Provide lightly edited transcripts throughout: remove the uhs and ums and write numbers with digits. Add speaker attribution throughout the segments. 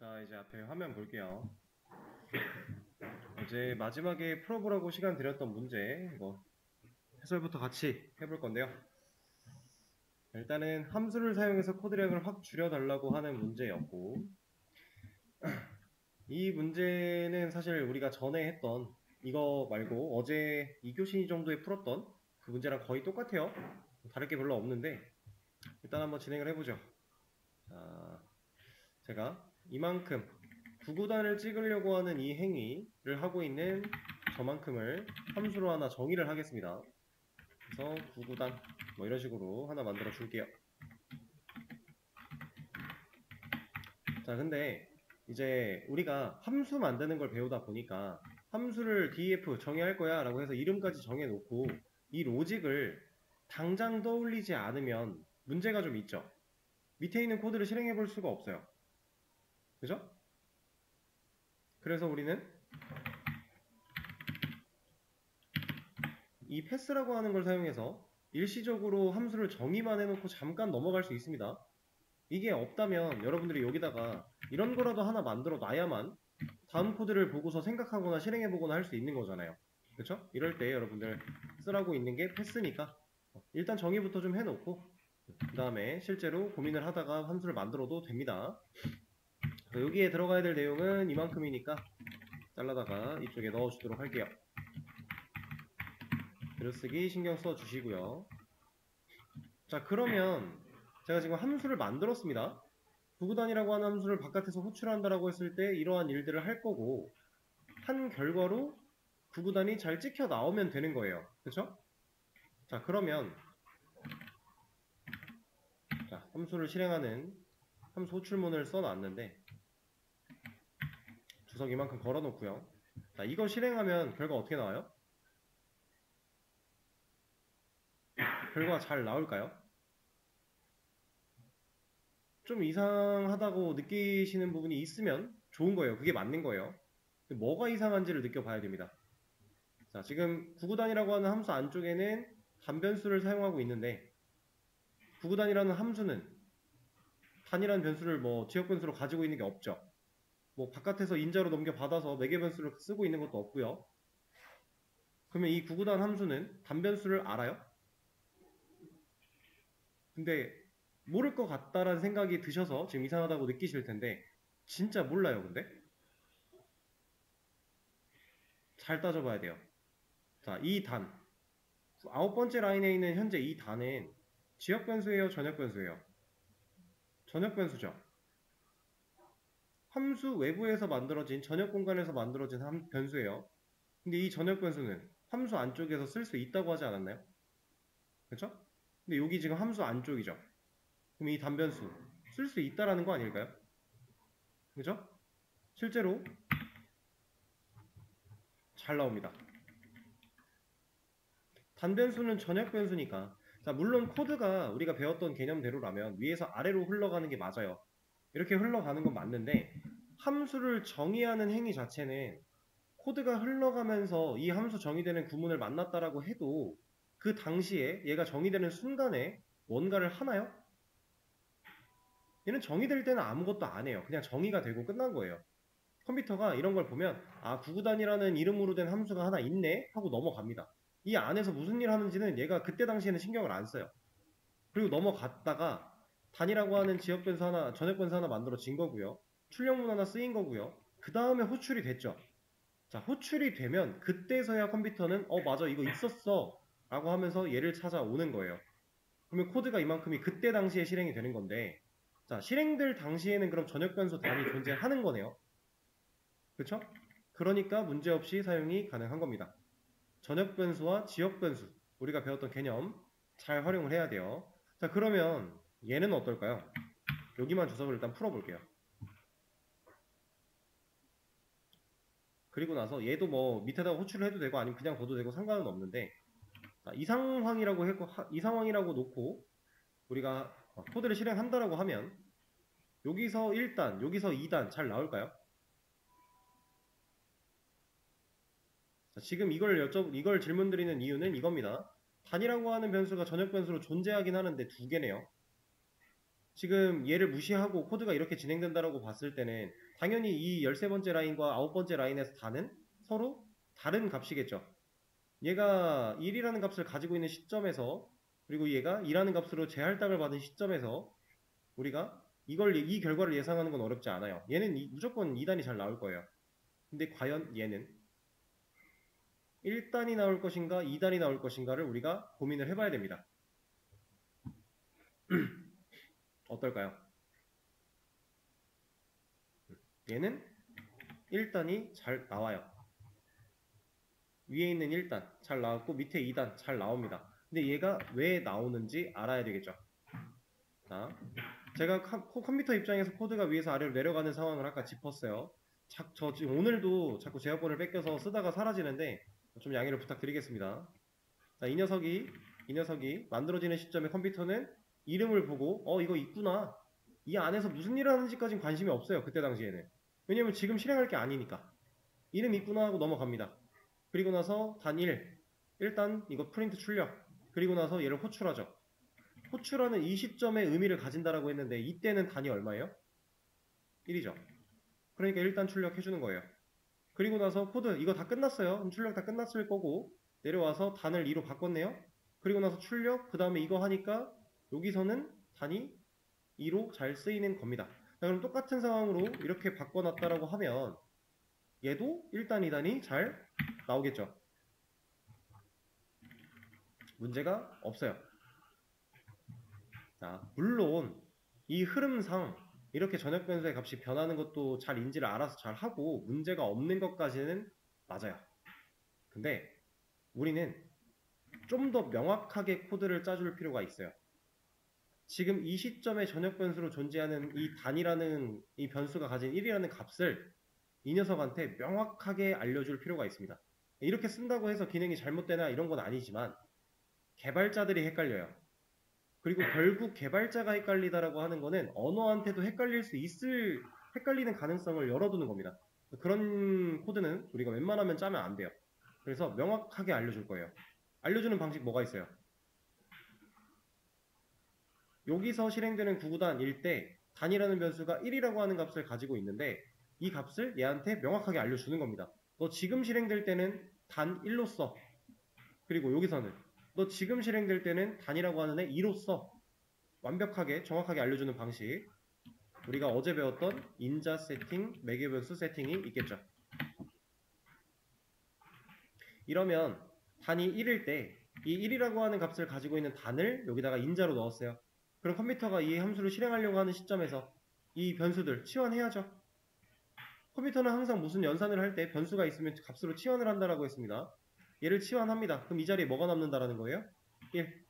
Speaker 1: 자, 이제 앞에 화면 볼게요. 어제 마지막에 풀어보라고 시간 드렸던 문제, 해설부터 같이 해볼 건데요. 일단은 함수를 사용해서 코드량을 확 줄여달라고 하는 문제였고, 이 문제는 사실 우리가 전에 했던 이거 말고 어제 2교시 정도에 풀었던 그 문제랑 거의 똑같아요. 다를 게 별로 없는데, 일단 한번 진행을 해보죠. 자, 제가 이만큼 구구단을 찍으려고 하는 이 행위를 하고 있는 저만큼을 함수로 하나 정의를 하겠습니다. 그래서 구구단 뭐 이런 식으로 하나 만들어 줄게요. 자, 근데 이제 우리가 함수 만드는 걸 배우다 보니까 함수를 df 정의할 거야 라고 해서 이름까지 정해놓고 이 로직을 당장 떠올리지 않으면 문제가 좀 있죠. 밑에 있는 코드를 실행해 볼 수가 없어요. 그죠? 그래서 우리는 이 패스라고 하는 걸 사용해서 일시적으로 함수를 정의만 해놓고 잠깐 넘어갈 수 있습니다. 이게 없다면 여러분들이 여기다가 이런 거라도 하나 만들어 놔야만 다음 코드를 보고서 생각하거나 실행해보거나 할 수 있는 거잖아요. 그쵸? 이럴 때 여러분들 쓰라고 있는 게 패스니까 일단 정의부터 좀 해놓고 그 다음에 실제로 고민을 하다가 함수를 만들어도 됩니다. 여기에 들어가야 될 내용은 이만큼이니까 잘라다가 이쪽에 넣어주도록 할게요. 글쓰기 신경 써주시고요. 자, 그러면 제가 지금 함수를 만들었습니다. 구구단이라고 하는 함수를 바깥에서 호출한다라고 했을 때 이러한 일들을 할 거고 한 결과로 구구단이 잘 찍혀 나오면 되는 거예요. 그쵸? 자, 그러면 자, 함수를 실행하는 함수 호출문을 써놨는데 주석 이만큼 걸어놓고요. 자, 이거 실행하면 결과 어떻게 나와요? 결과 잘 나올까요? 좀 이상하다고 느끼시는 부분이 있으면 좋은 거예요. 그게 맞는 거예요. 뭐가 이상한지를 느껴봐야 됩니다. 자, 지금 구구단이라고 하는 함수 안쪽에는 단변수를 사용하고 있는데 구구단이라는 함수는 단이라는 변수를 지역 변수로 가지고 있는 게 없죠. 바깥에서 인자로 넘겨받아서 매개 변수를 쓰고 있는 것도 없고요. 그러면 이 구구단 함수는 단변수를 알아요? 근데 모를 것 같다라는 생각이 드셔서 지금 이상하다고 느끼실 텐데 진짜 몰라요. 근데 잘 따져봐야 돼요. 자, 이 단 9번째 라인에 있는 현재 이 단은 지역 변수예요? 전역 변수예요? 전역 변수죠. 함수 외부에서 만들어진 전역 공간에서 만들어진 변수예요. 근데 이 전역 변수는 함수 안쪽에서 쓸 수 있다고 하지 않았나요? 그렇죠? 근데 여기 지금 함수 안쪽이죠. 그럼 이 단변수 쓸 수 있다라는 거 아닐까요? 그죠? 실제로 잘 나옵니다. 단변수는 전역 변수니까 자, 물론 코드가 우리가 배웠던 개념대로라면 위에서 아래로 흘러가는 게 맞아요. 이렇게 흘러가는 건 맞는데 함수를 정의하는 행위 자체는 코드가 흘러가면서 이 함수 정의되는 구문을 만났다라고 해도 그 당시에 얘가 정의되는 순간에 뭔가를 하나요? 얘는 정의될 때는 아무것도 안 해요. 그냥 정의가 되고 끝난 거예요. 컴퓨터가 이런 걸 보면 구구단이라는 이름으로 된 함수가 하나 있네 하고 넘어갑니다. 이 안에서 무슨 일 하는지는 얘가 그때 당시에는 신경을 안 써요. 그리고 넘어갔다가 단이라고 하는 지역 변수 하나, 전역 변수 하나 만들어진 거고요. 출력문 하나 쓰인 거고요. 그 다음에 호출이 됐죠. 자, 호출이 되면 그때서야 컴퓨터는 맞아 이거 있었어 라고 하면서 얘를 찾아오는 거예요. 그러면 코드가 이만큼이 그때 당시에 실행이 되는 건데 자, 실행될 당시에는 그럼 전역 변수 단이 존재하는 거네요. 그렇죠? 그러니까 문제없이 사용이 가능한 겁니다. 전역 변수와 지역 변수 우리가 배웠던 개념 잘 활용을 해야 돼요. 자, 그러면 얘는 어떨까요? 여기만 주석을 일단 풀어볼게요. 그리고 나서 얘도 밑에다가 호출을 해도 되고 아니면 그냥 둬도 되고 상관은 없는데 자, 이 상황이라고 놓고 우리가 코드를 실행한다라고 하면 여기서 1단, 여기서 2단 잘 나올까요? 자, 지금 이걸 질문 드리는 이유는 이겁니다. 단이라고 하는 변수가 전역 변수로 존재하긴 하는데 두 개네요. 지금 얘를 무시하고 코드가 이렇게 진행된다라고 봤을 때는 당연히 이 13번째 라인과 9번째 라인에서 다는 서로 다른 값이겠죠. 얘가 1이라는 값을 가지고 있는 시점에서, 그리고 얘가 2라는 값으로 재할당을 받은 시점에서 우리가 이 결과를 예상하는 건 어렵지 않아요. 얘는 무조건 2단이 잘 나올 거예요. 근데 과연 얘는 1단이 나올 것인가 2단이 나올 것인가를 우리가 고민을 해봐야 됩니다. 어떨까요? 얘는 1단이 잘 나와요. 위에 있는 1단 잘 나왔고 밑에 2단 잘 나옵니다. 근데 얘가 왜 나오는지 알아야 되겠죠. 자, 제가 컴퓨터 입장에서 코드가 위에서 아래로 내려가는 상황을 아까 짚었어요. 저 지금 오늘도 자꾸 제어권을 뺏겨서 쓰다가 사라지는데 좀 양해를 부탁드리겠습니다. 자, 이 녀석이 만들어지는 시점에 컴퓨터는 이름을 보고 이거 있구나. 이 안에서 무슨 일을 하는지까지는 관심이 없어요. 그때 당시에는. 왜냐면 지금 실행할 게 아니니까. 이름 있구나 하고 넘어갑니다. 그리고 나서 단 1단 이거 프린트 출력. 그리고 나서 얘를 호출하죠. 호출하는 이 시점에 의미를 가진다라고 했는데 이때는 단이 얼마예요? 1이죠. 그러니까 일단 출력해주는 거예요. 그리고 나서 코드 이거 다 끝났어요. 출력 다 끝났을 거고 내려와서 단을 2로 바꿨네요. 그리고 나서 출력 그 다음에 이거 하니까 여기서는 단이 2로 잘 쓰이는 겁니다. 자, 그럼 똑같은 상황으로 이렇게 바꿔놨다라고 하면 얘도 1단, 2단이 잘 나오겠죠. 문제가 없어요. 자, 물론 이 흐름상 이렇게 전역 변수의 값이 변하는 것도 잘 인지를 알아서 잘 하고 문제가 없는 것까지는 맞아요. 근데 우리는 좀 더 명확하게 코드를 짜줄 필요가 있어요. 지금 이 시점에 전역 변수로 존재하는 이 단이라는 이 변수가 가진 1이라는 값을 이 녀석한테 명확하게 알려줄 필요가 있습니다. 이렇게 쓴다고 해서 기능이 잘못되나 이런 건 아니지만 개발자들이 헷갈려요. 그리고 결국 개발자가 헷갈리다라고 하는 거는 언어한테도 헷갈리는 가능성을 열어두는 겁니다. 그런 코드는 우리가 웬만하면 짜면 안 돼요. 그래서 명확하게 알려줄 거예요. 알려주는 방식 뭐가 있어요? 여기서 실행되는 구구단일 때 단이라는 변수가 1이라고 하는 값을 가지고 있는데 이 값을 얘한테 명확하게 알려주는 겁니다. 너 지금 실행될 때는 단 1로 써. 그리고 여기서는 너 지금 실행될 때는 단이라고 하는 애 2로 써. 완벽하게 정확하게 알려주는 방식. 우리가 어제 배웠던 인자 세팅, 매개변수 세팅이 있겠죠. 이러면 단이 1일 때 이 1이라고 하는 값을 가지고 있는 단을 여기다가 인자로 넣었어요. 그럼 컴퓨터가 이 함수를 실행하려고 하는 시점에서 이 변수들 치환해야죠. 컴퓨터는 항상 무슨 연산을 할 때 변수가 있으면 값으로 치환을 한다라고 했습니다. 얘를 치환합니다. 그럼 이 자리에 뭐가 남는다라는 거예요? 1.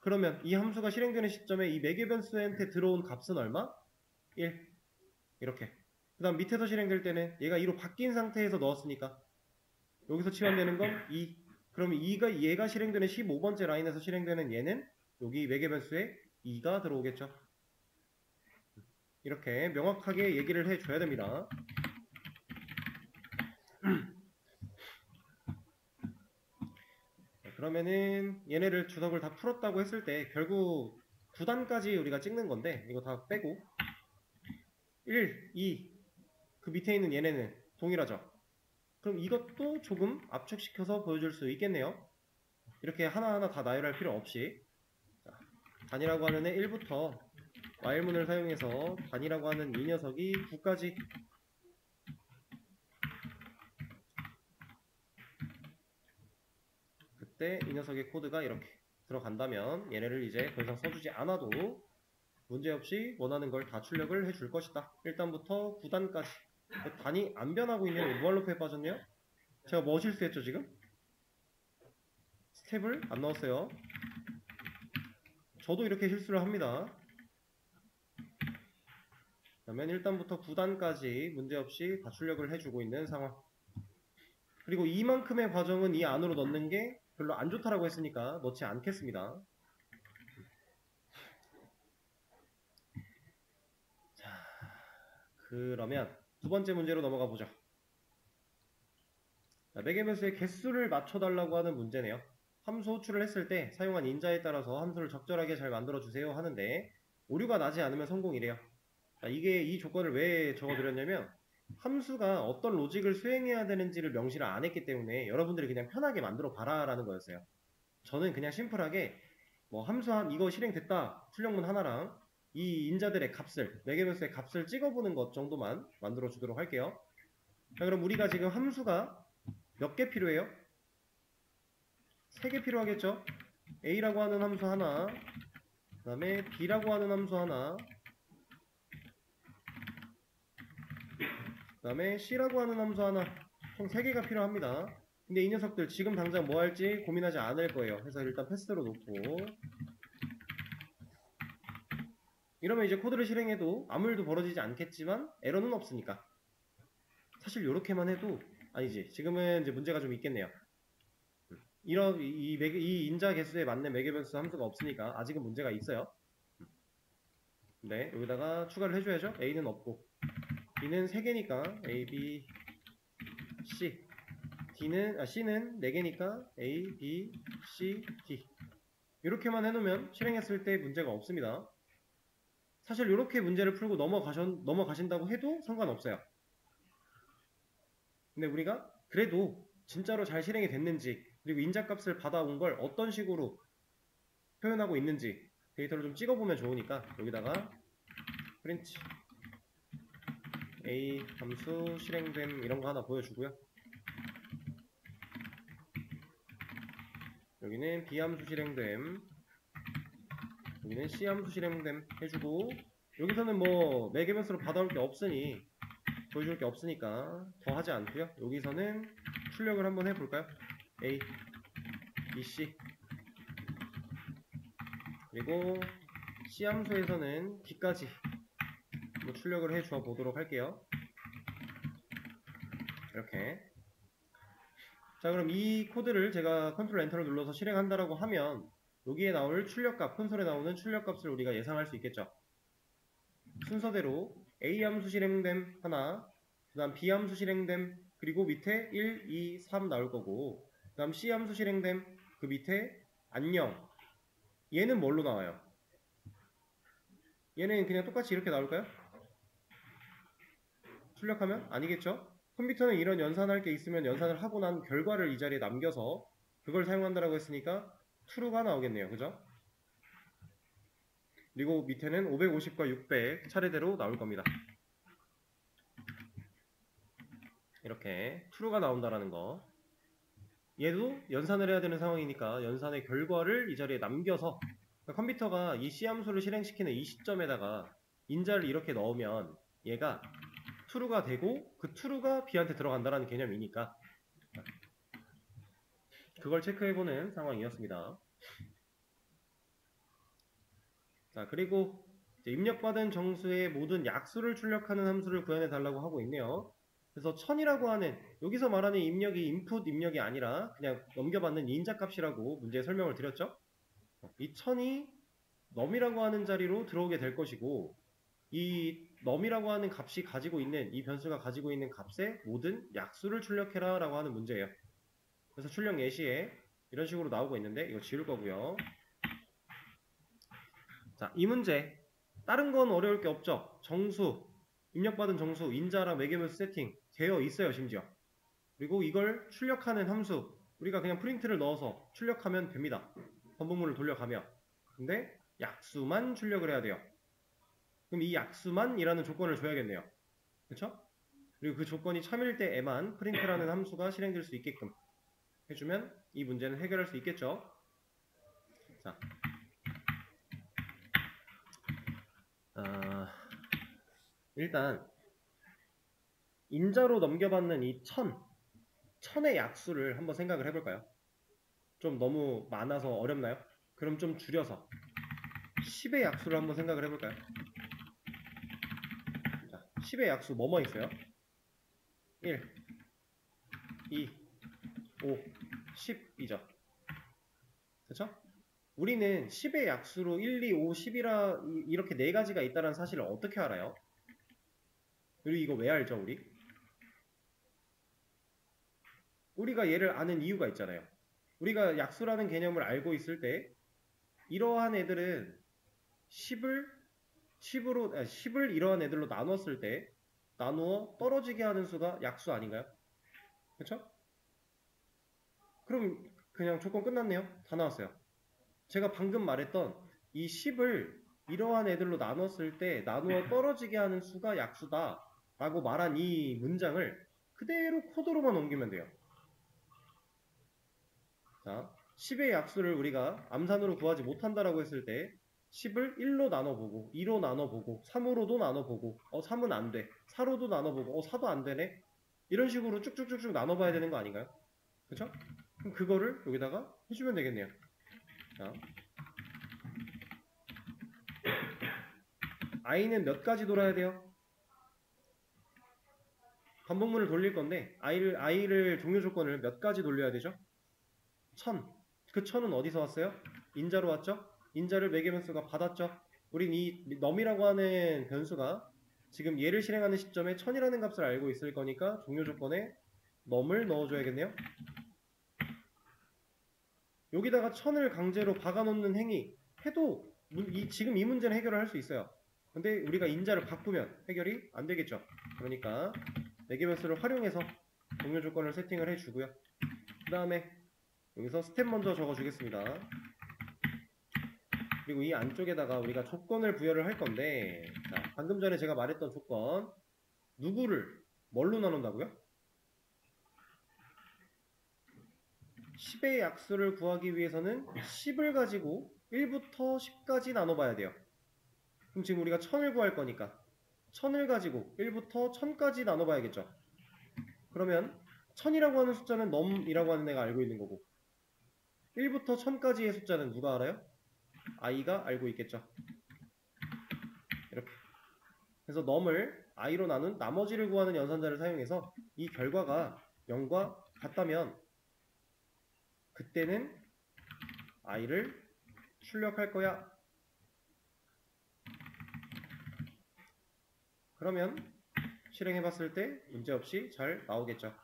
Speaker 1: 그러면 이 함수가 실행되는 시점에 이 매개변수한테 들어온 값은 얼마? 1. 이렇게. 그 다음 밑에서 실행될 때는 얘가 2로 바뀐 상태에서 넣었으니까 여기서 치환되는 건 2. 그러면 얘가 실행되는 15번째 라인에서 실행되는 얘는 여기 매개변수에 2가 들어오겠죠. 이렇게 명확하게 얘기를 해줘야 됩니다. 그러면은 얘네를 주석을 다 풀었다고 했을 때 결국 9단까지 우리가 찍는 건데 이거 다 빼고 1, 2, 그 밑에 있는 얘네는 동일하죠. 그럼 이것도 조금 압축시켜서 보여줄 수 있겠네요. 이렇게 하나하나 다 나열할 필요 없이 자, 단이라고 하는 애 1부터 while문을 사용해서 단이라고 하는 이 녀석이 9까지 그때 이 녀석의 코드가 이렇게 들어간다면 얘네를 이제 더 이상 써주지 않아도 문제없이 원하는 걸 다 출력을 해줄 것이다. 1단부터 9단까지 단이 안 변하고 있네요. 무한루프에 빠졌네요. 제가 뭐 실수했죠 지금? 스텝을 안 넣었어요. 저도 이렇게 실수를 합니다. 그러면 1단부터 9단까지 문제없이 다 출력을 해주고 있는 상황. 그리고 이만큼의 과정은 이 안으로 넣는 게 별로 안 좋다라고 했으니까 넣지 않겠습니다. 자, 그러면 두 번째 문제로 넘어가 보죠. 매개변수의 개수를 맞춰달라고 하는 문제네요. 함수 호출을 했을 때 사용한 인자에 따라서 함수를 적절하게 잘 만들어주세요 하는데 오류가 나지 않으면 성공이래요. 자, 이 조건을 왜 적어드렸냐면 함수가 어떤 로직을 수행해야 되는지를 명시를 안 했기 때문에 여러분들이 그냥 편하게 만들어 봐라라는 거였어요. 저는 그냥 심플하게 뭐 함수 이거 실행됐다 출력문 하나랑 이 인자들의 값을 매개변수의 값을 찍어보는 것 정도만 만들어 주도록 할게요. 자, 그럼 우리가 지금 함수가 몇 개 필요해요? 3개 필요하겠죠? A라고 하는 함수 하나, 그 다음에 B라고 하는 함수 하나, 그 다음에 C라고 하는 함수 하나, 총 3개가 필요합니다. 근데 이 녀석들 지금 당장 뭐 할지 고민하지 않을 거예요. 그래서 일단 패스로 놓고, 이러면 이제 코드를 실행해도 아무 일도 벌어지지 않겠지만 에러는 없으니까. 사실 이렇게만 해도 아니지. 지금은 이제 문제가 좀 있겠네요. 이 인자 개수에 맞는 매개변수 함수가 없으니까 아직은 문제가 있어요. 네, 여기다가 추가를 해줘야죠. A는 없고 B는 3개니까 A, B, C C는 4개니까 A, B, C, D 이렇게만 해놓으면 실행했을 때 문제가 없습니다. 사실 이렇게 문제를 풀고 넘어가신다고 해도 상관없어요. 근데 우리가 그래도 진짜로 잘 실행이 됐는지 그리고 인자값을 받아온 걸 어떤 식으로 표현하고 있는지 데이터를 좀 찍어보면 좋으니까 여기다가 프린트 A 함수 실행됨 이런 거 하나 보여주고요. 여기는 B 함수 실행됨, 여기는 C 함수 실행됨 해주고 여기서는 뭐 매개변수로 받아올 게 없으니 보여줄 게 없으니까 더 하지 않고요. 여기서는 출력을 한번 해볼까요? A, B, C 그리고 C 함수에서는 D까지 뭐 출력을 해 주어 보도록 할게요. 이렇게. 자, 그럼 이 코드를 제가 컨트롤 엔터를 눌러서 실행한다라고 하면 여기에 나올 출력값, 콘솔에 나오는 출력값을 우리가 예상할 수 있겠죠. 순서대로 A 함수 실행됨 하나, 그 다음 B 함수 실행됨, 그리고 밑에 1, 2, 3 나올 거고 그 다음 C 함수 실행됨, 그 밑에 안녕. 얘는 뭘로 나와요? 얘는 그냥 똑같이 이렇게 나올까요? 출력하면? 아니겠죠? 컴퓨터는 이런 연산할 게 있으면 연산을 하고 난 결과를 이 자리에 남겨서 그걸 사용한다라고 했으니까 true가 나오겠네요. 그죠? 그리고 밑에는 550과 600 차례대로 나올 겁니다. 이렇게 true가 나온다라는 거. 얘도 연산을 해야 되는 상황이니까 연산의 결과를 이 자리에 남겨서 컴퓨터가 이 C 함수를 실행시키는 이 시점에다가 인자를 이렇게 넣으면 얘가 true가 되고 그 true가 B한테 들어간다라는 개념이니까 그걸 체크해보는 상황이었습니다. 자, 그리고 입력받은 정수의 모든 약수를 출력하는 함수를 구현해 달라고 하고 있네요. 그래서 1000이라고 하는 여기서 말하는 입력이 인풋 입력이 아니라 그냥 넘겨받는 인자값이라고 문제에 설명을 드렸죠. 이 1000이 num이라고 하는 자리로 들어오게 될 것이고 이 num이라고 하는 값이 가지고 있는 이 변수가 가지고 있는 값의 모든 약수를 출력해라 라고 하는 문제예요. 그래서 출력 예시에 이런 식으로 나오고 있는데 이거 지울 거고요. 자, 이 문제 다른 건 어려울 게 없죠. 정수, 입력받은 정수, 인자랑 매개변수 세팅 되어 있어요. 심지어. 그리고 이걸 출력하는 함수 우리가 그냥 프린트를 넣어서 출력하면 됩니다. 번복문을 돌려가며. 근데 약수만 출력을 해야 돼요. 그럼 이 약수만이라는 조건을 줘야겠네요. 그쵸? 그리고 그 조건이 참일 때에만 프린트라는 함수가 실행될 수 있게끔 해주면 이 문제는 해결할 수 있겠죠. 자, 일단 인자로 넘겨받는 이 1000의 약수를 한번 생각을 해볼까요? 좀 너무 많아서 어렵나요? 그럼 좀 줄여서 10의 약수를 한번 생각을 해볼까요? 자, 10의 약수 뭐뭐 있어요? 1, 2, 5, 10이죠. 그쵸? 우리는 10의 약수로 1, 2, 5, 10이라 이렇게 네 가지가 있다는 사실을 어떻게 알아요? 그리고 이거 왜 알죠, 우리? 우리가 얘를 아는 이유가 있잖아요. 우리가 약수라는 개념을 알고 있을 때 이러한 애들은 10을 10을 이러한 애들로 나눴을 때 나누어 떨어지게 하는 수가 약수 아닌가요? 그쵸? 그럼 그냥 조건 끝났네요. 다 나왔어요. 제가 방금 말했던 이 10을 이러한 애들로 나눴을 때 나누어 떨어지게 하는 수가 약수다 라고 말한 이 문장을 그대로 코드로만 옮기면 돼요. 자, 10의 약수를 우리가 암산으로 구하지 못한다라고 했을 때 10을 1로 나눠보고 2로 나눠보고 3으로도 나눠보고 3은 안 돼. 4로도 나눠보고 4도 안 되네. 이런 식으로 쭉쭉쭉쭉 나눠봐야 되는 거 아닌가요? 그쵸? 그럼 그거를 여기다가 해주면 되겠네요. 자, i는 몇 가지 돌아야 돼요? 반복문을 돌릴 건데 i를 종료 조건을 몇 가지 돌려야 되죠? 1000. 그 1000은 어디서 왔어요? 인자로 왔죠? 인자를 매개변수가 받았죠? 우린 이 num이라고 하는 변수가 지금 얘를 실행하는 시점에 1000이라는 값을 알고 있을 거니까 종료 조건에 num을 넣어줘야겠네요. 여기다가 1000을 강제로 박아놓는 행위 해도 지금 이 문제는 해결을 할 수 있어요. 근데 우리가 인자를 바꾸면 해결이 안 되겠죠. 그러니까 매개변수를 활용해서 종료 조건을 세팅을 해주고요. 그 다음에 여기서 스텝 먼저 적어주겠습니다. 그리고 이 안쪽에다가 우리가 조건을 부여를 할 건데, 자, 방금 전에 제가 말했던 조건, 누구를 뭘로 나눈다고요? 10의 약수를 구하기 위해서는 10을 가지고 1부터 10까지 나눠봐야 돼요. 그럼 지금 우리가 1000을 구할 거니까 1000을 가지고 1부터 1000까지 나눠봐야겠죠. 그러면 1000이라고 하는 숫자는 num이라고 하는 애가 알고 있는 거고 1부터 1000까지의 숫자는 누가 알아요? i가 알고 있겠죠. 이렇게. 그래서 num을 i로 나눈 나머지를 구하는 연산자를 사용해서 이 결과가 0과 같다면 그때는 i를 출력할 거야. 그러면 실행해봤을 때 문제없이 잘 나오겠죠.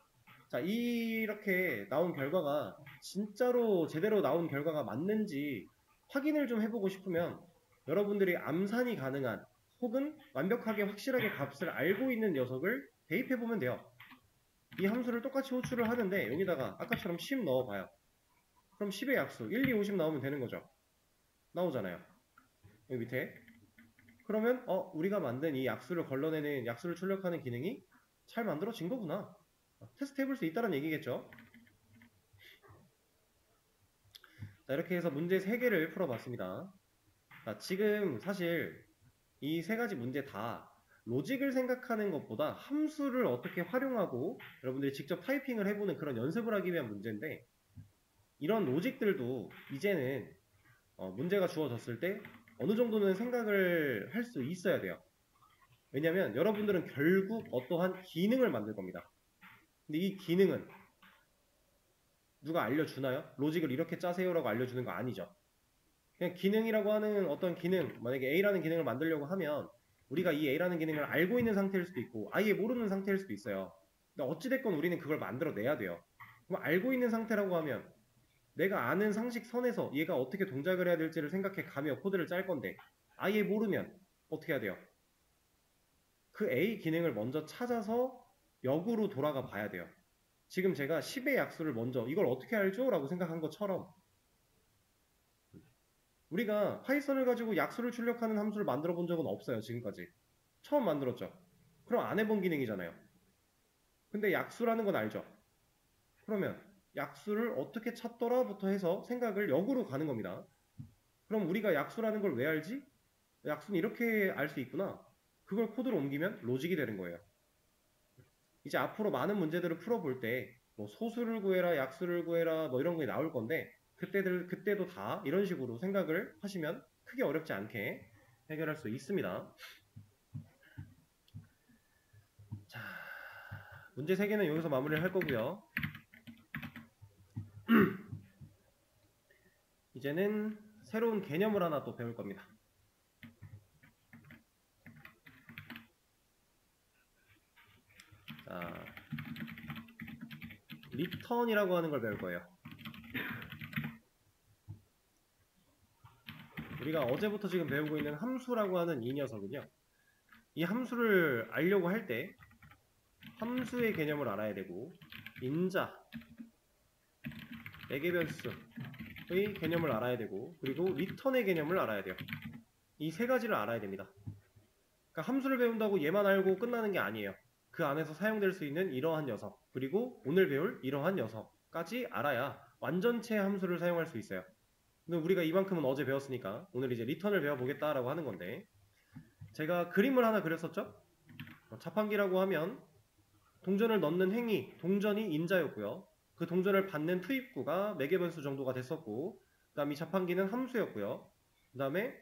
Speaker 1: 자, 이렇게 나온 결과가 진짜로 제대로 나온 결과가 맞는지 확인을 좀 해보고 싶으면 여러분들이 암산이 가능한 혹은 완벽하게 확실하게 값을 알고 있는 녀석을 대입해보면 돼요. 이 함수를 똑같이 호출을 하는데 여기다가 아까처럼 10 넣어봐요. 그럼 10의 약수 1, 2, 50 나오면 되는 거죠. 나오잖아요. 여기 밑에. 그러면 우리가 만든 이 약수를 걸러내는 약수를 출력하는 기능이 잘 만들어진 거구나. 테스트 해볼 수 있다는 얘기겠죠. 자, 이렇게 해서 문제 3개를 풀어봤습니다. 자, 지금 사실 이 3가지 문제 다 로직을 생각하는 것보다 함수를 어떻게 활용하고 여러분들이 직접 타이핑을 해보는 그런 연습을 하기 위한 문제인데 이런 로직들도 이제는 문제가 주어졌을 때 어느 정도는 생각을 할 수 있어야 돼요. 왜냐면 여러분들은 결국 어떠한 기능을 만들 겁니다. 근데 이 기능은 누가 알려주나요? 로직을 이렇게 짜세요라고 알려주는 거 아니죠. 그냥 기능이라고 하는 어떤 기능, 만약에 A라는 기능을 만들려고 하면 우리가 이 A라는 기능을 알고 있는 상태일 수도 있고 아예 모르는 상태일 수도 있어요. 근데 어찌됐건 우리는 그걸 만들어내야 돼요. 그럼 알고 있는 상태라고 하면 내가 아는 상식 선에서 얘가 어떻게 동작을 해야 될지를 생각해 가며 코드를 짤 건데 아예 모르면 어떻게 해야 돼요? 그 A 기능을 먼저 찾아서 역으로 돌아가 봐야 돼요. 지금 제가 10의 약수를 먼저 이걸 어떻게 알죠? 라고 생각한 것처럼 우리가 파이썬을 가지고 약수를 출력하는 함수를 만들어 본 적은 없어요. 지금까지. 처음 만들었죠. 그럼 안 해본 기능이잖아요. 근데 약수라는 건 알죠. 그러면 약수를 어떻게 찾더라부터 해서 생각을 역으로 가는 겁니다. 그럼 우리가 약수라는 걸 왜 알지? 약수는 이렇게 알 수 있구나. 그걸 코드로 옮기면 로직이 되는 거예요. 이제 앞으로 많은 문제들을 풀어볼 때 뭐 소수를 구해라, 약수를 구해라 뭐 이런 게 나올 건데 그때도 다 이런 식으로 생각을 하시면 크게 어렵지 않게 해결할 수 있습니다. 자, 문제 3개는 여기서 마무리를 할 거고요. 이제는 새로운 개념을 하나 또 배울 겁니다. 자, return이라고 하는 걸 배울 거예요. 우리가 어제부터 지금 배우고 있는 함수라고 하는 이 녀석은요. 이 함수를 알려고 할 때 함수의 개념을 알아야 되고 인자, 매개변수의 개념을 알아야 되고 그리고 리턴의 개념을 알아야 돼요. 이 세 가지를 알아야 됩니다. 그러니까 함수를 배운다고 얘만 알고 끝나는 게 아니에요. 그 안에서 사용될 수 있는 이러한 녀석 그리고 오늘 배울 이러한 녀석까지 알아야 완전체 함수를 사용할 수 있어요. 근데 우리가 이만큼은 어제 배웠으니까 오늘 이제 리턴을 배워보겠다라고 하는 건데 제가 그림을 하나 그렸었죠? 자판기라고 하면 동전을 넣는 행위, 동전이 인자였고요. 그 동전을 받는 투입구가 매개변수 정도가 됐었고 그 다음 이 자판기는 함수였고요. 그 다음에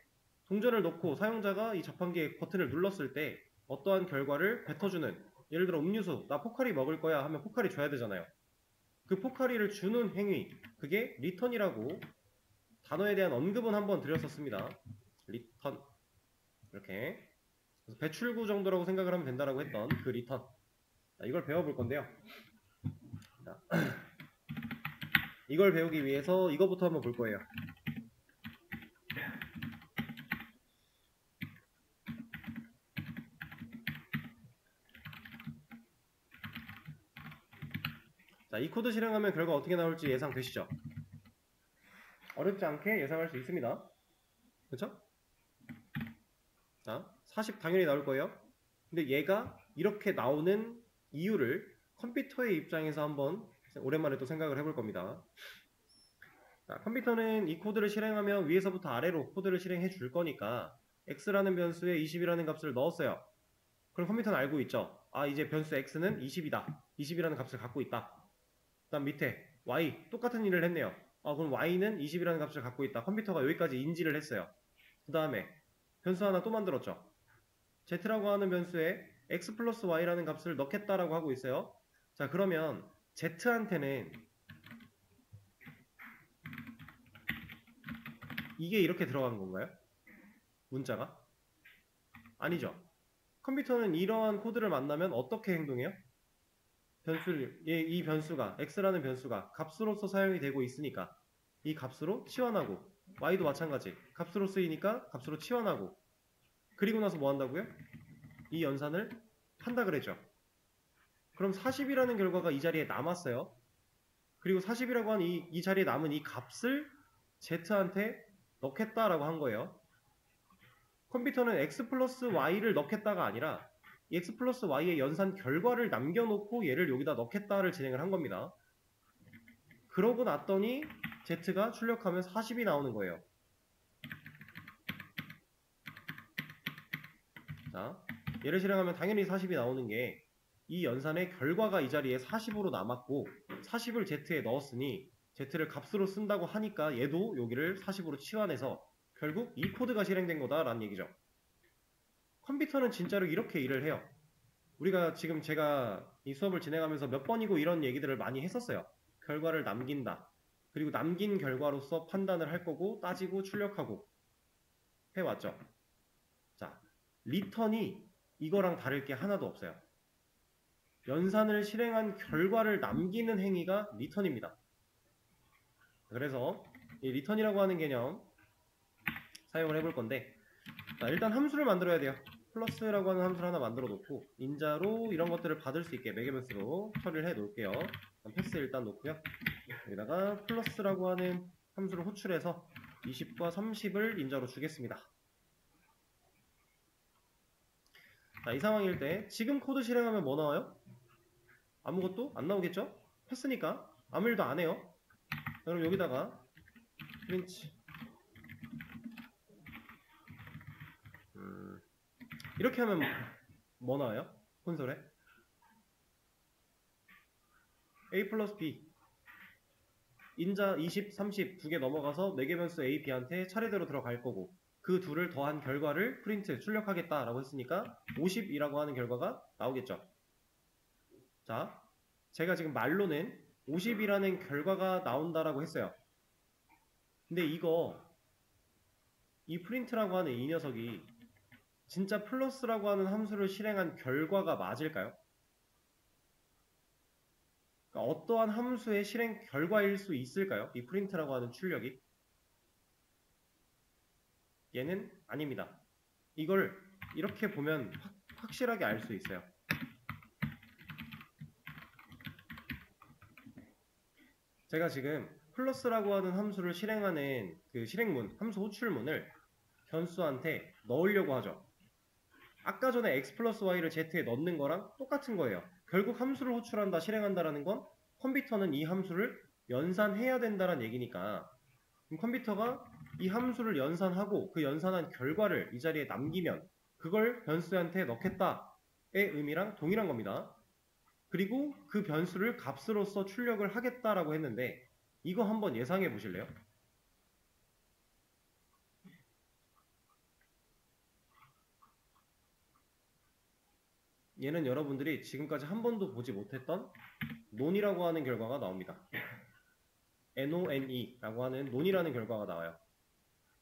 Speaker 1: 동전을 넣고 사용자가 이 자판기의 버튼을 눌렀을 때 어떠한 결과를 뱉어주는 예를 들어 음료수, 나 포카리 먹을 거야 하면 포카리 줘야 되잖아요. 그 포카리를 주는 행위, 그게 리턴이라고 단어에 대한 언급은 한번 드렸었습니다. 리턴 이렇게 그래서 배출구 정도라고 생각을 하면 된다라고 했던 그 리턴 이걸 배워볼 건데요. 자, 이걸 배우기 위해서 이거부터 한번 볼 거예요. 자, 이 코드 실행하면 결과 어떻게 나올지 예상되시죠? 어렵지 않게 예상할 수 있습니다. 그렇죠? 자, 40 당연히 나올 거예요. 근데 얘가 이렇게 나오는 이유를 컴퓨터의 입장에서 한번 오랜만에 또 생각을 해볼 겁니다. 자, 컴퓨터는 이 코드를 실행하면 위에서부터 아래로 코드를 실행해 줄 거니까 x라는 변수에 20이라는 값을 넣었어요. 그럼 컴퓨터는 알고 있죠. 아, 이제 변수 x는 20이다. 20이라는 값을 갖고 있다. 그 다음 밑에 y 똑같은 일을 했네요. 아, 그럼 y는 20이라는 값을 갖고 있다. 컴퓨터가 여기까지 인지를 했어요. 그 다음에 변수 하나 또 만들었죠. z라고 하는 변수에 x 플러스 y라는 값을 넣겠다라고 하고 있어요. 자, 그러면 z한테는 이게 이렇게 들어간 건가요? 문자가? 아니죠. 컴퓨터는 이러한 코드를 만나면 어떻게 행동해요? 이 변수가 x라는 변수가 값으로서 사용이 되고 있으니까 이 값으로 치환하고 y도 마찬가지 값으로 쓰이니까 값으로 치환하고 그리고 나서 뭐 한다고요? 이 연산을 한다 그랬죠. 그럼 40이라는 결과가 이 자리에 남았어요. 그리고 40이라고 하는 이 자리에 남은 이 값을 z한테 넣겠다라고 한 거예요. 컴퓨터는 x 플러스 y를 넣겠다가 아니라 x 플러스 y의 연산 결과를 남겨놓고 얘를 여기다 넣겠다를 진행을 한 겁니다. 그러고 났더니 z가 출력하면 40이 나오는 거예요. 자, 얘를 실행하면 당연히 40이 나오는 게 이 연산의 결과가 이 자리에 40으로 남았고 40을 z에 넣었으니 z를 값으로 쓴다고 하니까 얘도 여기를 40으로 치환해서 결국 이 코드가 실행된 거다라는 얘기죠. 컴퓨터는 진짜로 이렇게 일을 해요. 우리가 지금 제가 이 수업을 진행하면서 몇 번이고 이런 얘기들을 많이 했었어요. 결과를 남긴다. 그리고 남긴 결과로서 판단을 할 거고 따지고 출력하고 해왔죠. 자, 리턴이 이거랑 다를 게 하나도 없어요. 연산을 실행한 결과를 남기는 행위가 리턴입니다. 그래서 이 리턴이라고 하는 개념 사용을 해볼 건데 자, 일단 함수를 만들어야 돼요. 플러스라고 하는 함수를 하나 만들어 놓고 인자로 이런 것들을 받을 수 있게 매개변수로 처리를 해 놓을게요. 패스 일단 놓고요. 여기다가 플러스라고 하는 함수를 호출해서 20과 30을 인자로 주겠습니다. 자, 이 상황일 때 지금 코드 실행하면 뭐 나와요? 아무것도 안 나오겠죠? 패스니까 아무 일도 안 해요. 그럼 여기다가 프린트 이렇게 하면 뭐 나와요? 콘솔에 a 플러스 b 인자 20, 30 두 개 넘어가서 매개변수 a, b한테 차례대로 들어갈 거고 그 둘을 더한 결과를 프린트 출력하겠다라고 했으니까 50이라고 하는 결과가 나오겠죠. 자, 제가 지금 말로는 50이라는 결과가 나온다라고 했어요. 근데 이 프린트라고 하는 이 녀석이 진짜 플러스라고 하는 함수를 실행한 결과가 맞을까요? 그러니까 어떠한 함수의 실행 결과일 수 있을까요? 이 프린트라고 하는 출력이? 얘는 아닙니다. 이걸 이렇게 보면 확실하게 알 수 있어요. 제가 지금 플러스라고 하는 함수를 실행하는 그 실행문, 함수 호출문을 변수한테 넣으려고 하죠. 아까 전에 x 플러스 y를 z에 넣는 거랑 똑같은 거예요. 결국 함수를 호출한다, 실행한다라는 건 컴퓨터는 이 함수를 연산해야 된다는 얘기니까, 그럼 컴퓨터가 이 함수를 연산하고 그 연산한 결과를 이 자리에 남기면 그걸 변수한테 넣겠다의 의미랑 동일한 겁니다. 그리고 그 변수를 값으로서 출력을 하겠다라고 했는데, 이거 한번 예상해 보실래요? 얘는 여러분들이 지금까지 한 번도 보지 못했던 논이라고 하는 결과가 나옵니다. NONE라고 하는 논이라는 결과가 나와요.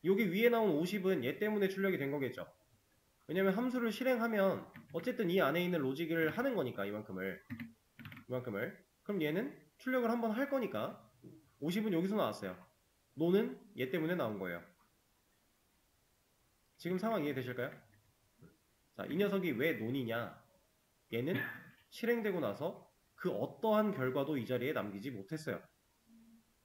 Speaker 1: 여기 위에 나온 50은 얘 때문에 출력이 된 거겠죠. 왜냐면 함수를 실행하면 어쨌든 이 안에 있는 로직을 하는 거니까, 이만큼을. 그럼 얘는 출력을 한번 할 거니까 50은 여기서 나왔어요. 논은 얘 때문에 나온 거예요. 지금 상황 이해되실까요? 자, 이 녀석이 왜 논이냐? 얘는 실행되고 나서 그 어떠한 결과도 이 자리에 남기지 못했어요.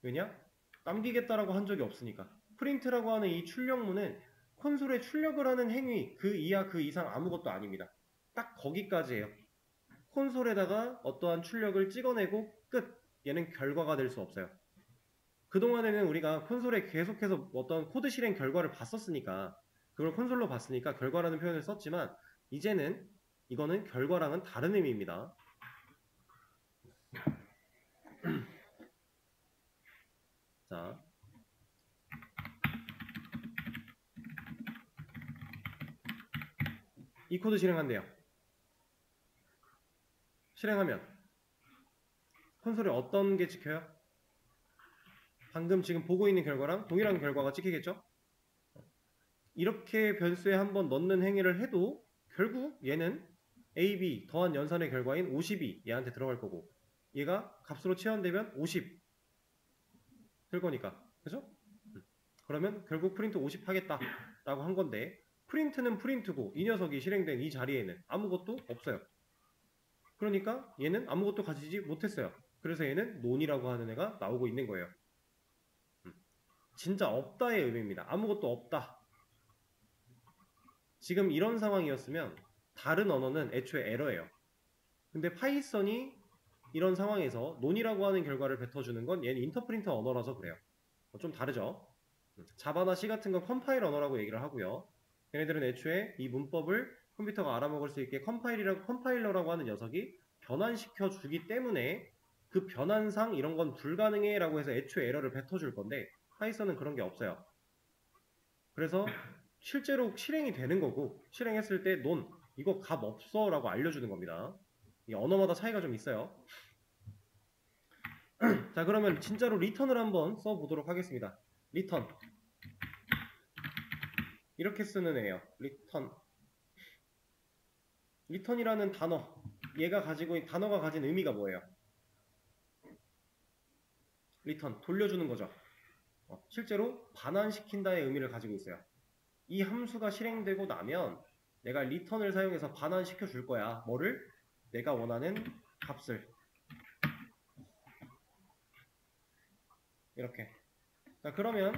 Speaker 1: 왜냐? 남기겠다라고 한 적이 없으니까. 프린트라고 하는 이 출력문은 콘솔에 출력을 하는 행위, 그 이하 그 이상 아무것도 아닙니다. 딱 거기까지예요. 콘솔에다가 어떠한 출력을 찍어내고 끝! 얘는 결과가 될 수 없어요. 그동안에는 우리가 콘솔에 계속해서 어떤 코드 실행 결과를 봤었으니까, 그걸 콘솔로 봤으니까 결과라는 표현을 썼지만, 이제는 이거는 결과랑은 다른 의미입니다. 자, 이 코드 실행한대요. 실행하면 콘솔에 어떤 게 찍혀요? 방금 지금 보고 있는 결과랑 동일한 결과가 찍히겠죠? 이렇게 변수에 한번 넣는 행위를 해도 결국 얘는 AB 더한 연산의 결과인 50이 얘한테 들어갈 거고, 얘가 값으로 치환되면 50 될 거니까, 그죠? 그러면 결국 프린트 50 하겠다 라고 한 건데, 프린트는 프린트고 이 녀석이 실행된 이 자리에는 아무것도 없어요. 그러니까 얘는 아무것도 가지지 못했어요. 그래서 얘는 논이라고 하는 애가 나오고 있는 거예요. 진짜 없다의 의미입니다. 아무것도 없다. 지금 이런 상황이었으면 다른 언어는 애초에 에러예요. 근데 파이썬이 이런 상황에서 논이라고 하는 결과를 뱉어주는 건 얘는 인터프린터 언어라서 그래요. 좀 다르죠? 자바나 C 같은 건 컴파일 언어라고 얘기를 하고요. 얘네들은 애초에 이 문법을 컴퓨터가 알아먹을 수 있게 컴파일러라고 하는 녀석이 변환시켜 주기 때문에 그 변환상 이런 건 불가능해 라고 해서 애초에 에러를 뱉어줄 건데, 파이썬은 그런 게 없어요. 그래서 실제로 실행이 되는 거고, 실행했을 때 논, 이거 값 없어 라고 알려주는 겁니다. 이 언어마다 차이가 좀 있어요. 자, 그러면 진짜로 리턴을 한번 써보도록 하겠습니다. 리턴, 이렇게 쓰는 애예요. 리턴이라는 단어, 얘가 가지고 있는 단어가 가진 의미가 뭐예요? 리턴, 돌려주는 거죠. 실제로 반환시킨다의 의미를 가지고 있어요. 이 함수가 실행되고 나면 내가 리턴을 사용해서 반환시켜 줄 거야. 뭐를? 내가 원하는 값을. 이렇게. 자, 그러면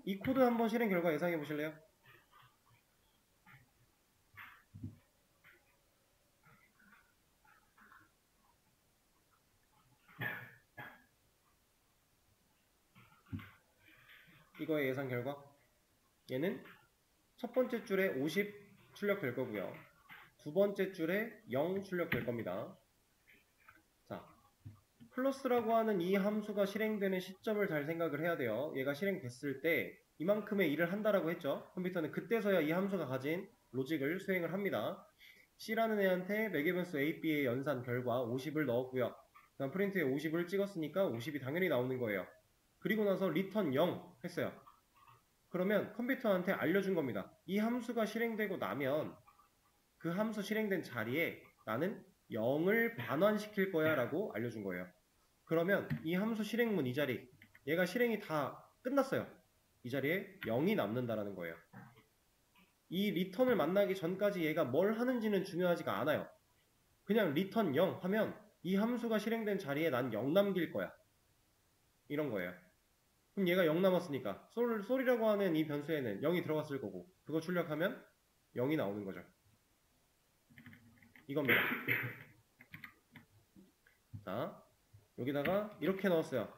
Speaker 1: 이 코드 한번 실행 결과 예상해 보실래요? 이거의 예상 결과, 얘는 첫 번째 줄에 50 출력될 거고요. 두 번째 줄에 0 출력될 겁니다. 자, 플러스라고 하는 이 함수가 실행되는 시점을 잘 생각을 해야 돼요. 얘가 실행됐을 때 이만큼의 일을 한다라고 했죠. 컴퓨터는 그때서야 이 함수가 가진 로직을 수행을 합니다. C라는 애한테 매개변수 A, B의 연산 결과 50을 넣었고요. 그다음 프린트에 50을 찍었으니까 50이 당연히 나오는 거예요. 그리고 나서 리턴 0 했어요. 그러면 컴퓨터한테 알려준 겁니다. 이 함수가 실행되고 나면 그 함수 실행된 자리에 나는 0을 반환시킬 거야 라고 알려준 거예요. 그러면 이 함수 실행문 이 자리, 얘가 실행이 다 끝났어요. 이 자리에 0이 남는다라는 거예요. 이 리턴을 만나기 전까지 얘가 뭘 하는지는 중요하지가 않아요. 그냥 리턴 0 하면 이 함수가 실행된 자리에 난 0 남길 거야. 이런 거예요. 그럼 얘가 0 남았으니까 솔이라고 하는 이 변수에는 0이 들어갔을 거고 그거 출력하면 0이 나오는 거죠. 이겁니다. 자, 여기다가 이렇게 넣었어요.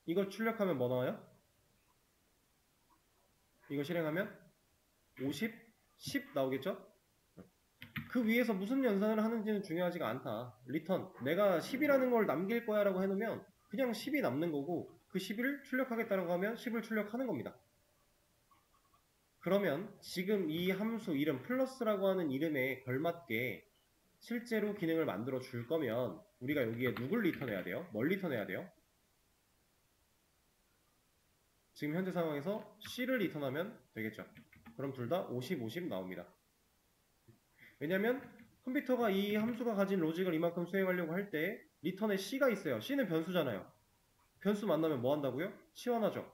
Speaker 1: 이거 출력하면 뭐 나와요? 이거 실행하면 50, 10 나오겠죠? 그 위에서 무슨 연산을 하는지는 중요하지가 않다. 리턴, 내가 10이라는 걸 남길 거야 라고 해놓으면 그냥 10이 남는 거고 그 10을 출력하겠다라고 하면 10을 출력하는 겁니다. 그러면 지금 이 함수 이름 플러스라고 하는 이름에 걸맞게 실제로 기능을 만들어 줄 거면 우리가 여기에 누굴 리턴해야 돼요? 뭘 리턴해야 돼요? 지금 현재 상황에서 C를 리턴하면 되겠죠. 그럼 둘 다 50, 50 나옵니다. 왜냐면 컴퓨터가 이 함수가 가진 로직을 이만큼 수행하려고 할 때 리턴에 C가 있어요. C는 변수잖아요. 변수 만나면 뭐 한다고요? 치환하죠.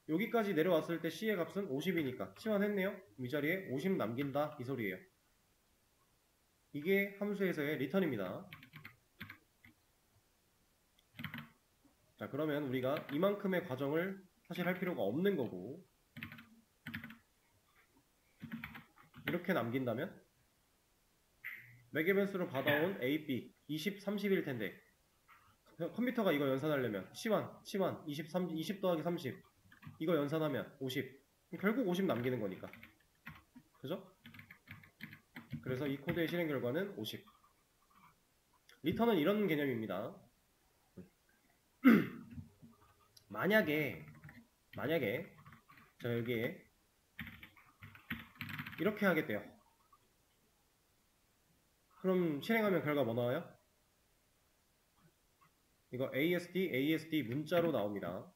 Speaker 1: 여기까지 내려왔을 때 C의 값은 50이니까 치환했네요. 이 자리에 50 남긴다 이 소리예요. 이게 함수에서의 리턴입니다. 자, 그러면 우리가 이만큼의 과정을 사실 할 필요가 없는 거고 이렇게 남긴다면 매개 변수로 받아온 A, B 20, 30일 텐데 컴퓨터가 이거 연산하려면 치환 20 더하기 30 이거 연산하면 50 결국 50 남기는 거니까 그죠? 그래서 이 코드의 실행 결과는 50 리턴은 이런 개념입니다. 만약에 자 여기에 이렇게 하겠대요. 그럼 실행하면 결과 뭐 나와요? 이거 ASD 문자로 나옵니다.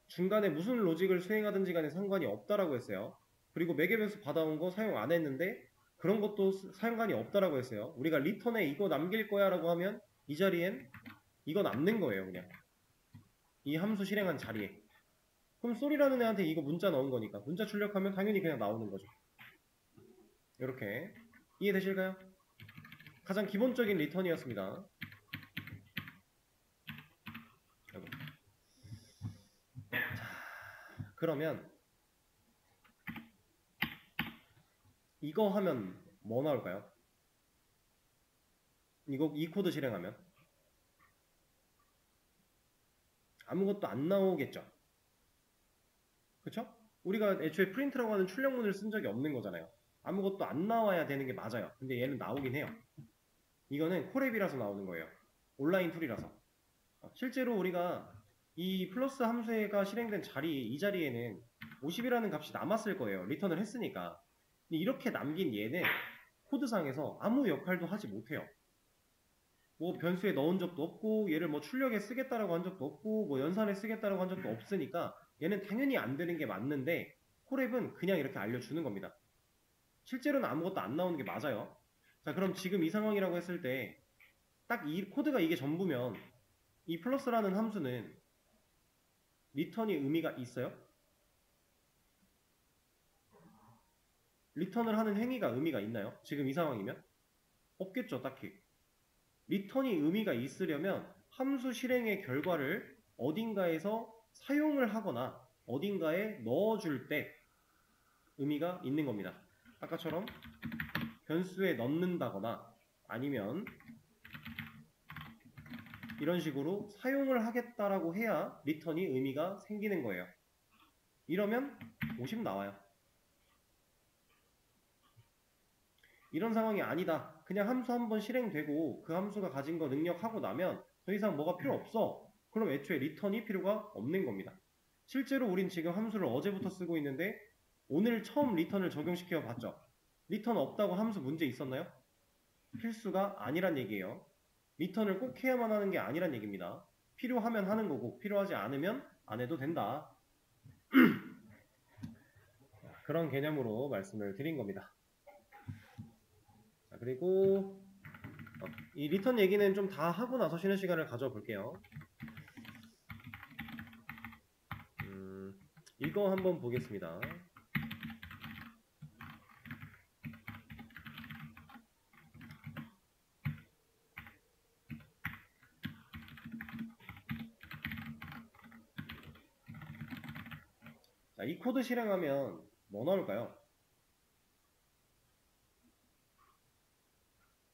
Speaker 1: 중간에 무슨 로직을 수행하든지 간에 상관이 없다라고 했어요. 그리고 매개 변수 받아온 거 사용 안 했는데 그런 것도 상관이 없다라고 했어요. 우리가 리턴에 이거 남길 거야 라고 하면 이 자리엔 이거 남는 거예요. 그냥 이 함수 실행한 자리에. 그럼 쏘리라는 애한테 이거 문자 넣은 거니까 문자 출력하면 당연히 그냥 나오는 거죠. 이렇게 이해되실까요? 가장 기본적인 리턴이었습니다. 자, 그러면 이거 하면 뭐 나올까요? 이 코드 실행하면 아무것도 안 나오겠죠. 그쵸? 우리가 애초에 프린트라고 하는 출력문을 쓴 적이 없는 거잖아요. 아무것도 안 나와야 되는 게 맞아요. 근데 얘는 나오긴 해요. 이거는 콜앱이라서 나오는 거예요. 온라인 툴이라서. 실제로 우리가 이 플러스 함수가 실행된 이 자리에는 50이라는 값이 남았을 거예요. 리턴을 했으니까. 이렇게 남긴 얘는 코드상에서 아무 역할도 하지 못해요. 뭐 변수에 넣은 적도 없고 얘를 뭐 출력에 쓰겠다라고 한 적도 없고 뭐 연산에 쓰겠다라고 한 적도 없으니까 얘는 당연히 안 되는 게 맞는데 콜앱은 그냥 이렇게 알려주는 겁니다. 실제로는 아무것도 안 나오는 게 맞아요. 자, 그럼 지금 이 상황이라고 했을 때 딱 이 코드가 이게 전부면 이 플러스라는 함수는 리턴이 의미가 있어요? 리턴을 하는 행위가 의미가 있나요? 지금 이 상황이면? 없겠죠, 딱히. 리턴이 의미가 있으려면 함수 실행의 결과를 어딘가에서 사용을 하거나 어딘가에 넣어줄 때 의미가 있는 겁니다. 아까처럼 변수에 넣는다거나 아니면 이런 식으로 사용을 하겠다라고 해야 리턴이 의미가 생기는 거예요. 이러면 50 나와요. 이런 상황이 아니다. 그냥 함수 한번 실행되고 그 함수가 가진 거 능력하고 나면 더 이상 뭐가 필요 없어. 그럼 애초에 리턴이 필요가 없는 겁니다. 실제로 우린 지금 함수를 어제부터 쓰고 있는데 오늘 처음 리턴을 적용시켜 봤죠. 리턴 없다고 함수 문제 있었나요? 필수가 아니란 얘기예요. 리턴을 꼭 해야만 하는 게 아니란 얘기입니다. 필요하면 하는 거고 필요하지 않으면 안 해도 된다. 그런 개념으로 말씀을 드린 겁니다. 자, 그리고 이 리턴 얘기는 좀 다 하고 나서 쉬는 시간을 가져볼게요. 이거 한번 보겠습니다. 자, 이 코드 실행하면 뭐 나올까요?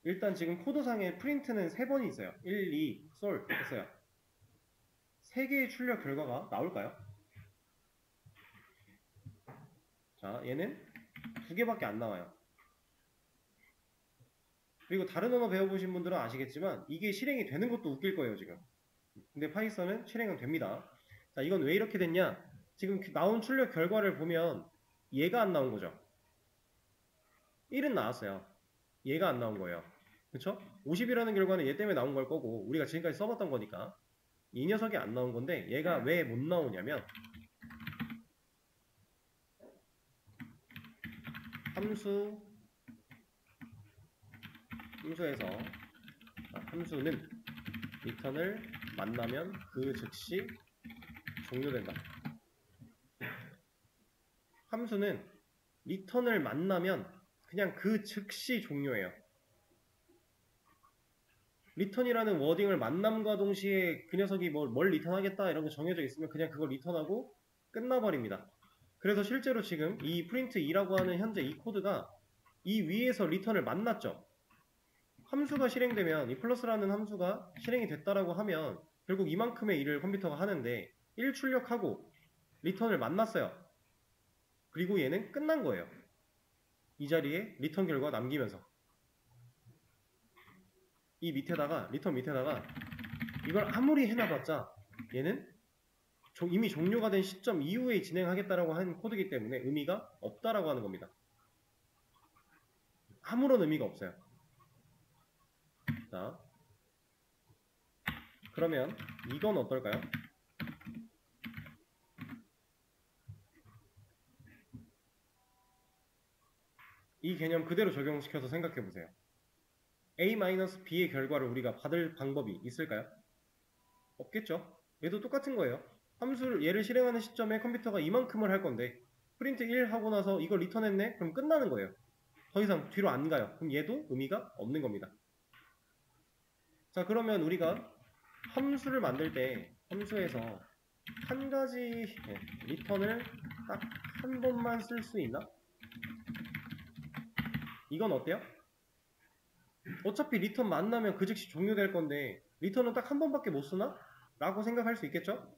Speaker 1: 일단 지금 코드상에 프린트는 3번이 있어요. 1, 2, 솔 했어요. 3개의 출력 결과가 나올까요? 자, 얘는 2개밖에 안 나와요. 그리고 다른 언어 배워보신 분들은 아시겠지만 이게 실행이 되는 것도 웃길 거예요, 지금. 근데 파이썬은 실행은 됩니다. 자, 이건 왜 이렇게 됐냐? 지금 나온 출력 결과를 보면 얘가 안 나온 거죠. 1은 나왔어요. 얘가 안 나온 거예요. 그쵸? 50이라는 결과는 얘 때문에 나온 걸 거고 우리가 지금까지 써봤던 거니까 이 녀석이 안 나온 건데 얘가 왜 못 나오냐면 함수에서 함수는 리턴을 만나면 그 즉시 종료된다. 함수는 리턴을 만나면 그냥 그 즉시 종료해요. 리턴이라는 워딩을 만남과 동시에 그 녀석이 뭘 리턴하겠다 이런 거 정해져 있으면 그냥 그걸 리턴하고 끝나버립니다. 그래서 실제로 지금 이 print2라고 하는 현재 이 코드가 이 위에서 리턴을 만났죠. 함수가 실행되면 이 플러스라는 함수가 실행이 됐다라고 하면 결국 이만큼의 일을 컴퓨터가 하는데 1 출력하고 리턴을 만났어요. 그리고 얘는 끝난 거예요. 이 자리에 리턴 결과 남기면서 이 밑에다가 리턴 밑에다가 이걸 아무리 해놔봤자 얘는 이미 종료가 된 시점 이후에 진행하겠다라고 한 코드이기 때문에 의미가 없다라고 하는 겁니다. 아무런 의미가 없어요. 자, 그러면 이건 어떨까요? 이 개념 그대로 적용시켜서 생각해보세요. A-B의 결과를 우리가 받을 방법이 있을까요? 없겠죠? 얘도 똑같은 거예요. 얘를 실행하는 시점에 컴퓨터가 이만큼을 할 건데 프린트 1 하고 나서 이걸 리턴했네? 그럼 끝나는 거예요. 더 이상 뒤로 안 가요. 그럼 얘도 의미가 없는 겁니다. 자, 그러면 우리가 함수를 만들 때 함수에서 한 가지 리턴을 딱 한 번만 쓸 수 있나? 이건 어때요? 어차피 리턴 만나면 그 즉시 종료될 건데 리턴은 딱 한 번밖에 못 쓰나? 라고 생각할 수 있겠죠?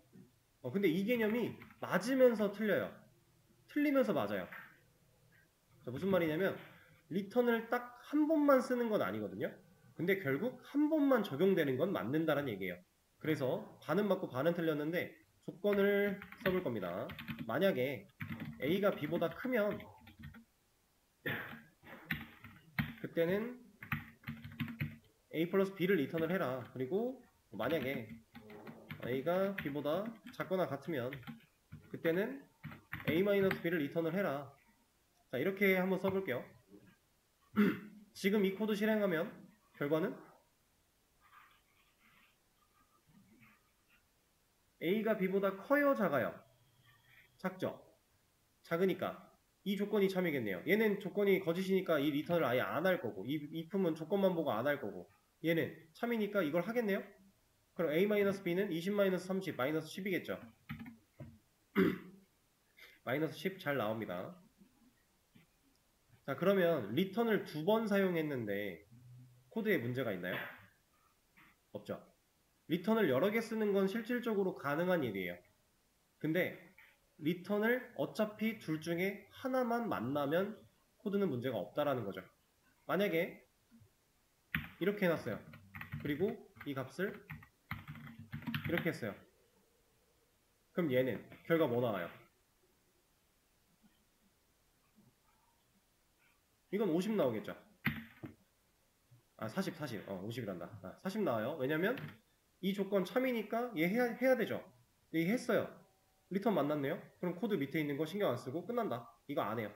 Speaker 1: 근데 이 개념이 맞으면서 틀려요. 틀리면서 맞아요. 자, 무슨 말이냐면 리턴을 딱 한 번만 쓰는 건 아니거든요. 근데 결국 한 번만 적용되는 건 맞는다는 얘기예요. 그래서 반은 맞고 반은 틀렸는데 조건을 써볼 겁니다. 만약에 A가 B보다 크면 그때는 A 플러스 B를 리턴을 해라. 그리고 만약에 A가 B보다 작거나 같으면 그때는 A 마이너스 B를 리턴을 해라. 자, 이렇게 한번 써볼게요. 지금 이 코드 실행하면 결과는 A가 B보다 커요, 작아요? 작죠? 작으니까 이 조건이 참이겠네요. 얘는 조건이 거짓이니까 이 리턴을 아예 안 할 거고 이 if은 조건만 보고 안 할 거고 얘는 참이니까 이걸 하겠네요. 그럼 A-B는 20-30 마이너스 10이겠죠. 마이너스 10 잘 나옵니다. 자, 그러면 리턴을 2번 사용했는데 코드에 문제가 있나요? 없죠. 리턴을 여러 개 쓰는 건 실질적으로 가능한 일이에요. 근데 리턴을 어차피 둘 중에 하나만 만나면 코드는 문제가 없다라는 거죠. 만약에 이렇게 해놨어요. 그리고 이 값을 이렇게 했어요. 그럼 얘는 결과 뭐 나와요? 이건 50 나오겠죠. 40 50이란다. 40 나와요. 왜냐면 이 조건 참이니까 얘 해야 되죠. 얘 했어요. 리턴 만났네요. 그럼 코드 밑에 있는 거 신경 안 쓰고 끝난다. 이거 안 해요.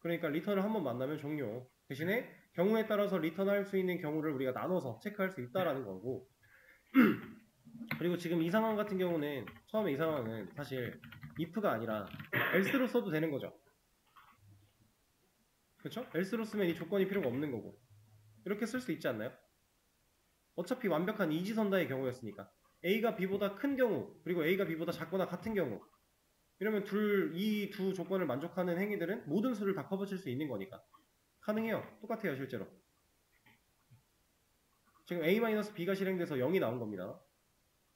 Speaker 1: 그러니까 리턴을 한번 만나면 종료. 대신에 경우에 따라서 리턴할 수 있는 경우를 우리가 나눠서 체크할 수 있다라는 거고 그리고 지금 이 상황 같은 경우는 처음에 이 상황은 사실 if가 아니라 else로 써도 되는 거죠. 그렇죠? else로 쓰면 이 조건이 필요가 없는 거고 이렇게 쓸 수 있지 않나요? 어차피 완벽한 이지선다의 경우였으니까 A가 B보다 큰 경우 그리고 A가 B보다 작거나 같은 경우 이러면 이 두 조건을 만족하는 행위들은 모든 수를 다 커버칠 수 있는 거니까 가능해요. 똑같아요 실제로. 지금 A-B가 실행돼서 0이 나온 겁니다.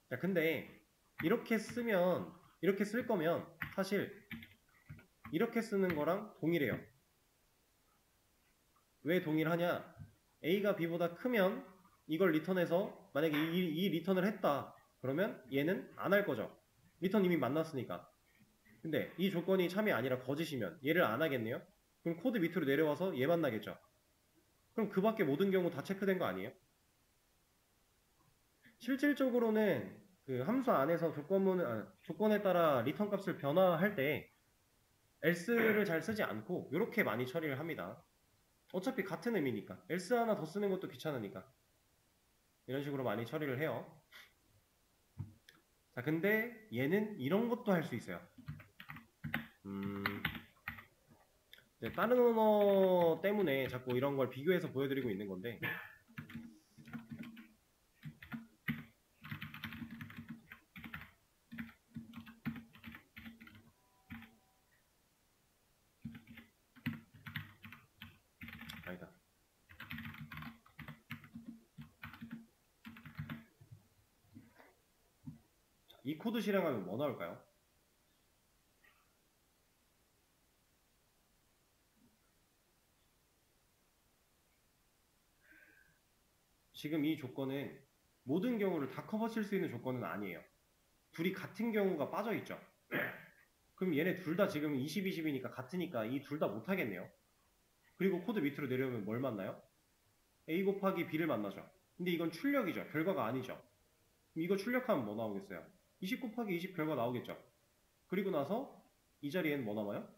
Speaker 1: 자, 근데 이렇게 쓸 거면 사실 이렇게 쓰는 거랑 동일해요. 왜 동일하냐? A가 B보다 크면 이걸 리턴해서 만약에 이 리턴을 했다. 그러면 얘는 안 할 거죠. 리턴 이미 만났으니까. 근데 이 조건이 참이 아니라 거짓이면 얘를 안 하겠네요? 그럼 코드 밑으로 내려와서 얘 만나겠죠. 그럼 그 밖에 모든 경우 다 체크된 거 아니에요? 실질적으로는 그 함수 안에서 조건에 따라 리턴 값을 변화할 때 else를 잘 쓰지 않고 이렇게 많이 처리를 합니다. 어차피 같은 의미니까 else 하나 더 쓰는 것도 귀찮으니까 이런 식으로 많이 처리를 해요. 자, 근데 얘는 이런 것도 할 수 있어요. 다른 언어 때문에 자꾸 이런 걸 비교해서 보여드리고 있는 건데 아니다. 자, 이 코드 실행하면 뭐 나올까요? 지금 이 조건은 모든 경우를 다 커버칠 수 있는 조건은 아니에요. 둘이 같은 경우가 빠져있죠. 그럼 얘네 둘 다 지금 20, 20이니까 같으니까 이 둘 다 못하겠네요. 그리고 코드 밑으로 내려오면 뭘 만나요? A 곱하기 B를 만나죠. 근데 이건 출력이죠. 결과가 아니죠. 그럼 이거 출력하면 뭐 나오겠어요? 20 곱하기 20 결과 나오겠죠. 그리고 나서 이 자리에는 뭐 남아요?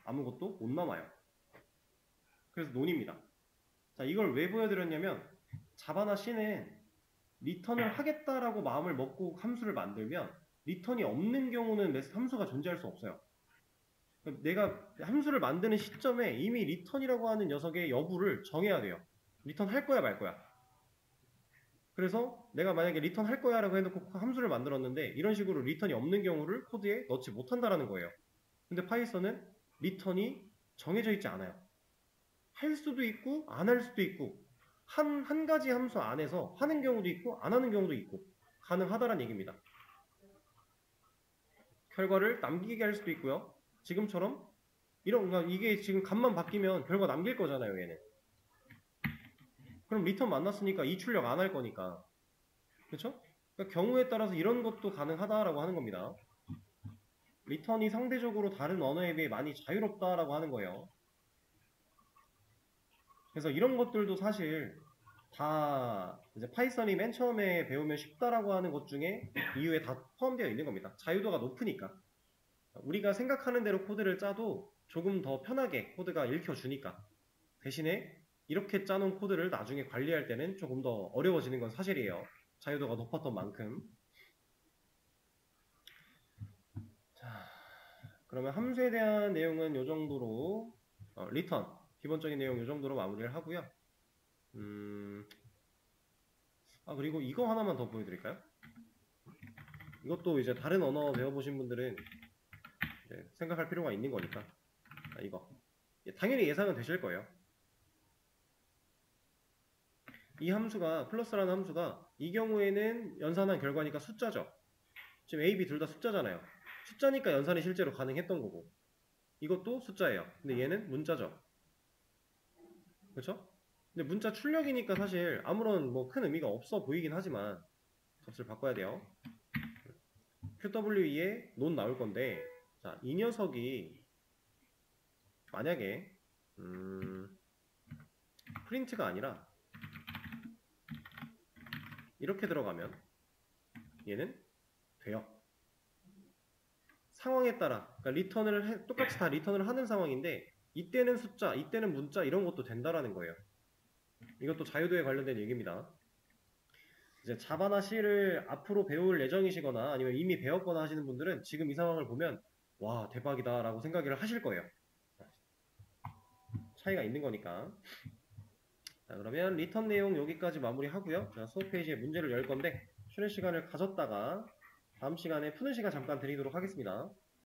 Speaker 1: 아무것도 못 남아요. 그래서 논입니다. 자, 이걸 왜 보여드렸냐면 자바나 C는 리턴을 하겠다라고 마음을 먹고 함수를 만들면 리턴이 없는 경우는 함수가 존재할 수 없어요. 내가 함수를 만드는 시점에 이미 리턴이라고 하는 녀석의 여부를 정해야 돼요. 리턴 할 거야 말 거야. 그래서 내가 만약에 리턴 할 거야 라고 해놓고 함수를 만들었는데 이런 식으로 리턴이 없는 경우를 코드에 넣지 못한다라는 거예요. 근데 파이썬은 리턴이 정해져 있지 않아요. 할 수도 있고 안 할 수도 있고 한 가지 함수 안에서 하는 경우도 있고 안 하는 경우도 있고 가능하다라는 얘기입니다. 결과를 남기게 할 수도 있고요. 지금처럼 그러니까 이게 지금 값만 바뀌면 결과 남길 거잖아요, 얘는. 그럼 리턴 만났으니까 이 출력 안 할 거니까. 그렇죠? 그러니까 경우에 따라서 이런 것도 가능하다라고 하는 겁니다. 리턴이 상대적으로 다른 언어에 비해 많이 자유롭다라고 하는 거예요. 그래서 이런 것들도 사실 다 이제 파이썬이 맨 처음에 배우면 쉽다라고 하는 것 중에 이유에 다 포함되어 있는 겁니다. 자유도가 높으니까. 우리가 생각하는 대로 코드를 짜도 조금 더 편하게 코드가 읽혀주니까. 대신에 이렇게 짜놓은 코드를 나중에 관리할 때는 조금 더 어려워지는 건 사실이에요. 자유도가 높았던 만큼. 자, 그러면 함수에 대한 내용은 이 정도로 리턴 기본적인 내용 이 정도로 마무리를 하고요. 그리고 이거 하나만 더 보여드릴까요? 이것도 이제 다른 언어 배워보신 분들은 생각할 필요가 있는 거니까. 이거 당연히 예상은 되실 거예요. 이 함수가 플러스라는 함수가 이 경우에는 연산한 결과니까 숫자죠. 지금 A, B 둘 다 숫자잖아요. 숫자니까 연산이 실제로 가능했던 거고 이것도 숫자예요. 근데 얘는 문자죠. 그렇죠? 근데 문자 출력이니까 사실 아무런 뭐 큰 의미가 없어 보이긴 하지만 값을 바꿔야 돼요. QWE에 논 나올 건데 자, 이 녀석이 만약에 프린트가 아니라 이렇게 들어가면 얘는 돼요. 상황에 따라 그러니까 리턴을 똑같이 다 리턴을 하는 상황인데 이때는 숫자, 이때는 문자 이런 것도 된다라는 거예요. 이것도 자유도에 관련된 얘기입니다. 이제 자바나 C를 앞으로 배울 예정이시거나 아니면 이미 배웠거나 하시는 분들은 지금 이 상황을 보면 와 대박이다 라고 생각을 하실 거예요. 차이가 있는 거니까. 자, 그러면 리턴 내용 여기까지 마무리하고요. 자, 수업 페이지에 문제를 열 건데 쉬는 시간을 가졌다가 다음 시간에 푸는 시간 잠깐 드리도록 하겠습니다.